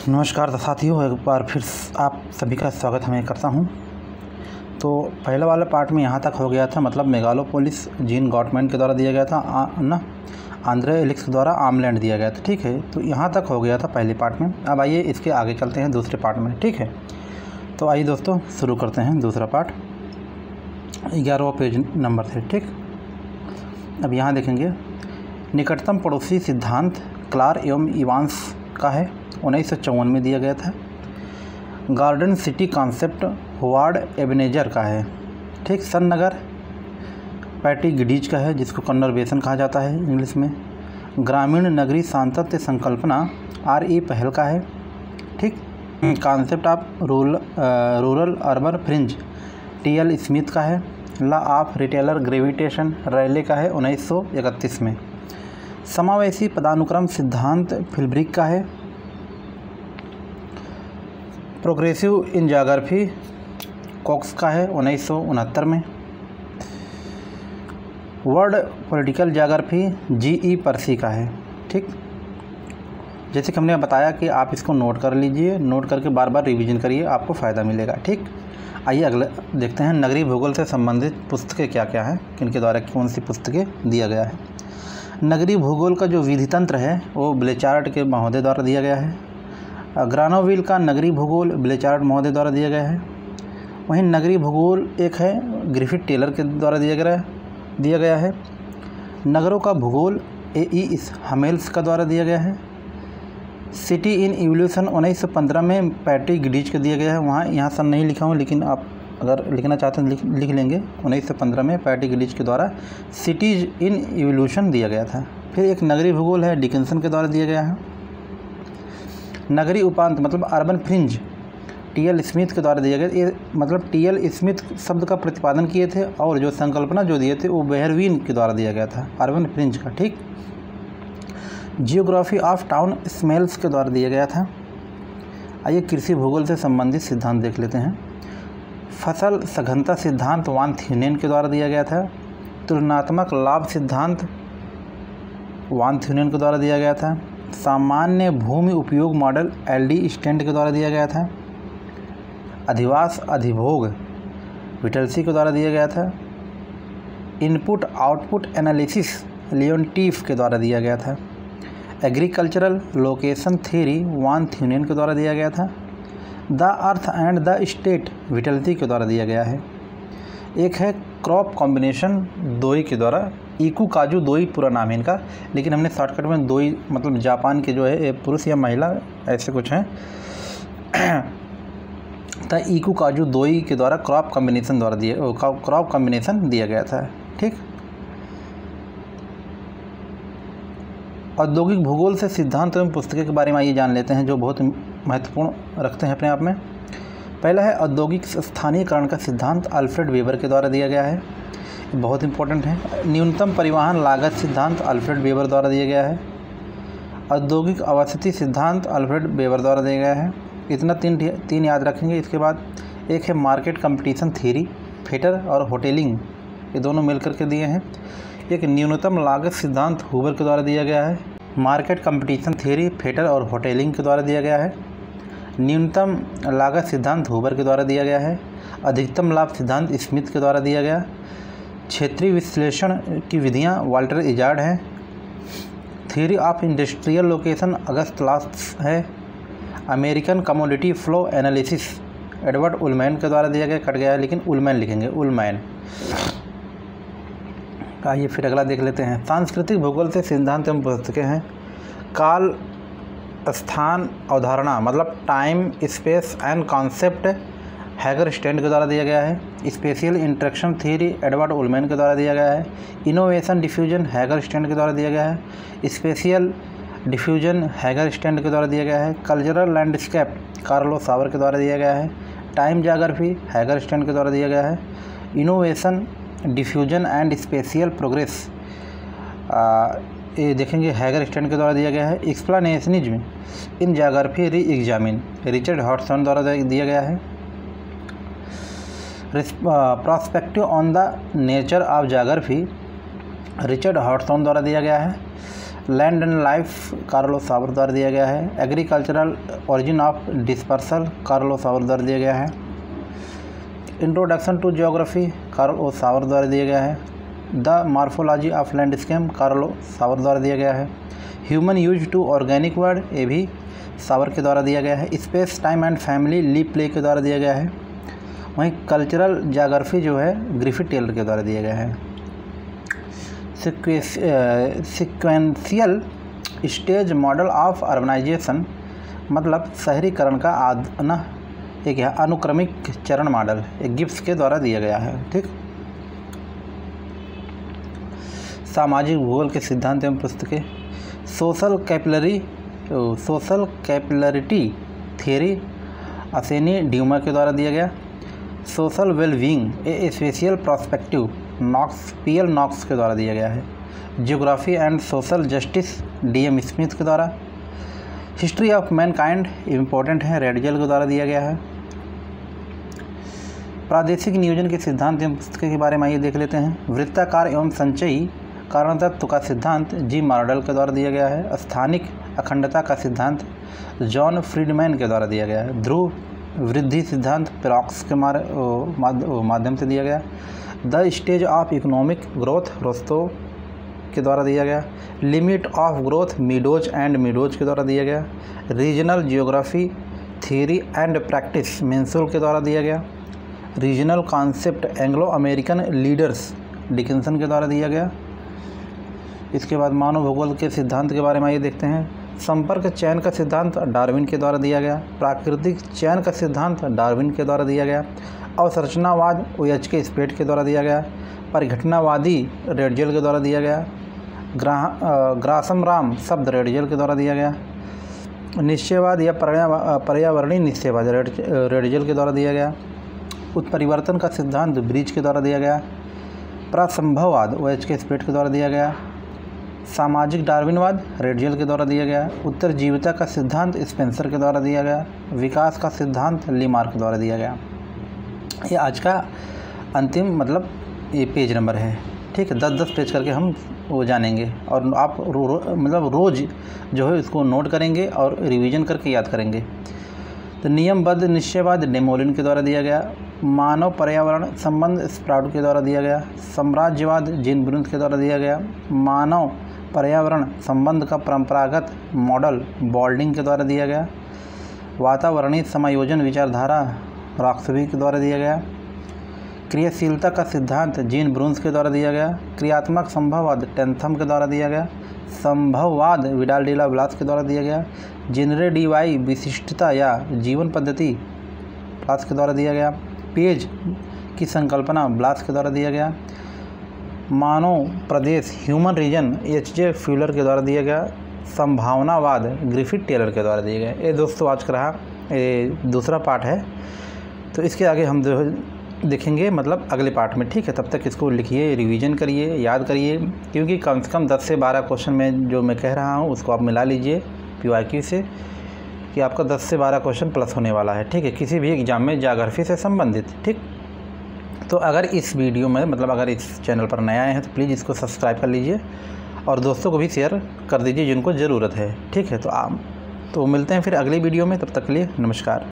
नमस्कार साथियों, एक बार फिर आप सभी का स्वागत मैं करता हूं। तो पहले वाले पार्ट में यहाँ तक हो गया था, मतलब मेगालोपोलिस जीन गॉटमैन के द्वारा दिया गया था ना, आंद्रे एलिक्स के द्वारा आमलैंड दिया गया था। ठीक है, तो यहाँ तक हो गया था पहले पार्ट में। अब आइए इसके आगे चलते हैं दूसरे पार्ट में। ठीक है, तो आइए दोस्तों शुरू करते हैं दूसरा पार्ट 11वां पेज नंबर से। ठीक, अब यहाँ देखेंगे निकटतम पड़ोसी सिद्धांत क्लार एवं इवांस का है, 1954 में दिया गया था। Garden city concept Howard Ebenezer का है। ठीक, सन नगर पैटी गिडीज का है, जिसको कन्वर्सेशन कहा जाता है इंग्लिश में। ग्रामीण नगरी सांतत्य संकल्पना R.E. पहल का है। ठीक, concept of rural urban fringe T.L. Smith का है। Law of retailer gravitation Reilly का है, 1931 में। समावेशी पदानुक्रम सिद्धांत फिल्ब्रिक का है। प्रोग्रेसिव इन ज्योग्राफी कॉक्स का है, 1969 में। World political geography G.E. पर्सी का है। ठीक, जैसे कि हमने बताया कि आप इसको नोट कर लीजिए, नोट करके बार बार रिवीजन करिए, आपको फ़ायदा मिलेगा। ठीक, आइए अगले देखते हैं नगरीय भूगोल से संबंधित पुस्तकें क्या क्या हैं, किनके द्वारा कौन सी पुस्तकें दिया गया है। नगरीय भूगोल का जो विधि तंत्र है वो ब्लेचार्ड के महोदय द्वारा दिया गया है। ग्रानोविल का नगरीय भूगोल ब्लेचार्ड महोदय द्वारा दिया गया है। वहीं नगरीय भूगोल एक है ग्रिफिथ टेलर के द्वारा दिया गया है। नगरों का भूगोल A.E. हमेल्स का द्वारा दिया गया है। सिटी इन इवोल्यूशन 1915 में पैटी गिडीज का दिया गया है। वहाँ यहाँ सन नहीं लिखा हूँ, लेकिन आप अगर लिखना चाहते हैं लिख लेंगे। 1915 में पैटी गिडीज के द्वारा सिटीज इन इवोल्यूशन दिया गया था। फिर एक नगरीय भूगोल है डिकिंसन के द्वारा दिया गया है। नगरीय उपांत मतलब अर्बन फ्रिंज T.L. स्मिथ के द्वारा दिया गया। ये मतलब T.L. स्मिथ शब्द का प्रतिपादन किए थे, और जो संकल्पना जो दिए थे वो बेहरवीन के द्वारा दिया गया था अर्बन फ्रिंज का। ठीक, जियोग्राफी ऑफ टाउन स्मेल्स के द्वारा दिया गया था। आइए कृषि भूगोल से संबंधित सिद्धांत देख लेते हैं। फसल सघनता सिद्धांत वान थ्यूनेन के द्वारा दिया गया था। तुलनात्मक लाभ सिद्धांत वान थ्यूनेन के द्वारा दिया गया था। सामान्य भूमि उपयोग मॉडल L.D. स्टैंड के द्वारा दिया गया था। अधिवास अधिभोग विटलसी के द्वारा दिया गया था। इनपुट आउटपुट एनालिसिस लियोनटीफ के द्वारा दिया गया था। Agricultural location theory von Thunen के द्वारा दिया गया था। The earth and the state Whittlesey के द्वारा दिया गया है। एक है क्रॉप कॉम्बिनेशन दोई के द्वारा, इकू काजू दोई पूरा नाम है इनका, लेकिन हमने शॉर्टकट में दोई मतलब जापान के जो है पुरुष या महिला ऐसे कुछ हैं, तो इकू काजू दोई के द्वारा क्रॉप कॉम्बिनेशन दिया गया था। ठीक, औद्योगिक भूगोल से सिद्धांत एवं पुस्तकें के बारे में आइए जान लेते हैं, जो बहुत महत्वपूर्ण रखते हैं अपने आप में। पहला है औद्योगिक स्थानीयकरण का सिद्धांत अल्फ्रेड वेबर के द्वारा दिया गया है, बहुत इंपॉर्टेंट है। न्यूनतम परिवहन लागत सिद्धांत अल्फ्रेड वेबर द्वारा दिया गया है। औद्योगिक अवस्थिति सिद्धांत अल्फ्रेड वेबर द्वारा दिया गया है। इतना तीन याद रखेंगे। इसके बाद एक है मार्केट कंपटीशन थ्योरी, फेटर और होटेलिंग, ये दोनों मिलकर के दिए हैं। एक न्यूनतम लागत सिद्धांत हूवर के द्वारा दिया गया है। मार्केट कंपटीशन थ्योरी फेटर और होटेलिंग के द्वारा दिया गया है। न्यूनतम लागत सिद्धांत हूवर के द्वारा दिया गया है। अधिकतम लाभ सिद्धांत स्मिथ के द्वारा दिया गया। क्षेत्रीय विश्लेषण की विधियां वाल्टर इजार्ड हैं। Theory of industrial location August Losch है। American commodity flow analysis Edward Ullman के द्वारा दिया गया, कट गया है लेकिन उलमैन लिखेंगे, उलमैन। आइए फिर अगला देख लेते हैं। सांस्कृतिक भूगोल से सिद्धांत एवं पुस्तकें हैं। काल स्थान अवधारणा मतलब time space and concept Hagerstrand के द्वारा दिया गया है। Spatial interaction theory Edward Ullman के द्वारा दिया गया है। इनोवेशन डिफ्यूजन हैगर स्टैंड के द्वारा दिया गया है। स्पेशियल डिफ्यूजन हैगर स्टैंड के द्वारा दिया गया है। कल्चरल लैंडस्केप कार्लो सावर के द्वारा दिया गया है। टाइम ज्योग्राफी हैगर स्टैंड के द्वारा दिया गया है। Innovation diffusion and spatial progress ये देखेंगे हैगर स्टैंड के द्वारा दिया गया है। Explanationism in geography reexamine Richard Hartshorne द्वारा दिया गया है। Prospective on the nature of geography Richard Hartshorne द्वारा दिया गया है। Land and life Carlo Sauer द्वारा दिया गया है। Agricultural origin of dispersal Carlo Sauer द्वारा दिया गया है। Introduction to geography Carlo Sauer द्वारा दिया गया है। The morphology of landscape Carl O Sauer द्वारा दिया गया है। Human use to organic world, ये भी सावर के द्वारा दिया गया है। Space time and family Le Play के द्वारा दिया गया है। वहीं कल्चरल ज्योग्राफी जो है ग्रिफिथ टेलर के द्वारा दिया गया है। Sequential stage model of urbanization, मतलब शहरीकरण का एक अनुक्रमिक चरण मॉडल, एक गिब्स के द्वारा दिया गया है। ठीक, सामाजिक भूगोल के सिद्धांत एवं पुस्तकें, social capillarity theory Aseni Dumas के द्वारा दिया गया। सोशल वेलबींग ए स्पेशियल पर्सपेक्टिव पीएल नॉक्स के द्वारा दिया गया है। Geography and social justice DM Smith के द्वारा। हिस्ट्री ऑफ मैनकाइंड इम्पोर्टेंट है, रेडजल के द्वारा दिया गया है। प्रादेशिक नियोजन के सिद्धांत एवं पुस्तकें के बारे में आइए देख लेते हैं। वृत्ताकार एवं संचयी कारण तत्व का सिद्धांत जी मॉर्डल के द्वारा दिया गया है। स्थानिक अखंडता का सिद्धांत जॉन फ्रीडमैन के द्वारा दिया गया है। ध्रुव वृद्धि सिद्धांत पेरॉक्स के माध्यम से दिया गया। The stage of economic growth Rostow के द्वारा दिया गया। Limit of growth Meadows and Meadows के द्वारा दिया गया। Regional geography theory and practice Minshull के द्वारा दिया गया। Regional concept Anglo American leaders Dickinson के द्वारा दिया गया। इसके बाद मानव भूगोल के सिद्धांत के बारे में आइए देखते हैं। संपर्क चयन का सिद्धांत डार्विन के द्वारा दिया गया। प्राकृतिक चयन का सिद्धांत डार्विन के द्वारा दिया गया। अवसंरचनावाद OHK स्पेट के द्वारा दिया गया। परिघटनावादी रेडजेल के द्वारा दिया गया। ग्रासम राम शब्द रेडजेल के द्वारा दिया गया। निश्चयवाद या पर्यावरणीय निश्चयवाद रेडजेल के द्वारा दिया गया। उत्परिवर्तन का सिद्धांत ब्रिज के द्वारा दिया गया। प्रसंभववाद OHK स्पेट के द्वारा दिया गया। सामाजिक डार्विनवाद रेडजेल के द्वारा दिया गया। उत्तरजीविता का सिद्धांत स्पेंसर के द्वारा दिया गया। विकास का सिद्धांत लीमार के द्वारा दिया गया। ये आज का अंतिम मतलब ये पेज नंबर है। ठीक है, 10-10 पेज करके हम वो जानेंगे और आप मतलब रोज़ जो है इसको नोट करेंगे और रिवीजन करके याद करेंगे। तो नियमबद्ध निश्चयवाद डेमोलिन के द्वारा दिया गया। मानव पर्यावरण संबंध स्प्राउट के द्वारा दिया गया। साम्राज्यवाद जीन ब्रुंस के द्वारा दिया गया। मानव पर्यावरण संबंध का परंपरागत मॉडल बॉल्डिंग के द्वारा दिया गया। वातावरणीय समायोजन विचारधारा रॉक्सबी के द्वारा दिया गया। क्रियाशीलता का सिद्धांत जीन ब्रुंस के द्वारा दिया गया। क्रियात्मक संभववाद टेंथम के द्वारा दिया गया। संभववाद विडाल डिला ब्लास के द्वारा दिया गया। जेनरे DY विशिष्टता या जीवन पद्धति ब्लास के द्वारा दिया गया। पेज की संकल्पना ब्लास के द्वारा दिया गया। मानव प्रदेश ह्यूमन रीजन HJ फ्यूलर के द्वारा दिया गया। संभावनावाद ग्रिफिथ टेलर के द्वारा दिया गया। ये दोस्तों आज का रहा ये दूसरा पार्ट है, तो इसके आगे हम देखेंगे मतलब अगले पार्ट में। ठीक है, तब तक इसको लिखिए, रिवीजन करिए, याद करिए, क्योंकि कम से कम 10 से 12 क्वेश्चन में जो मैं कह रहा हूँ उसको आप मिला लीजिए PYQ से, कि आपका 10 से 12 क्वेश्चन प्लस होने वाला है। ठीक है, किसी भी एग्जाम में ज्योग्राफी से संबंधित। ठीक, तो अगर इस वीडियो में मतलब अगर इस चैनल पर नया आए हैं तो प्लीज़ इसको सब्सक्राइब कर लीजिए और दोस्तों को भी शेयर कर दीजिए जिनको ज़रूरत है। ठीक है, तो मिलते हैं फिर अगली वीडियो में, तब तक के लिए नमस्कार।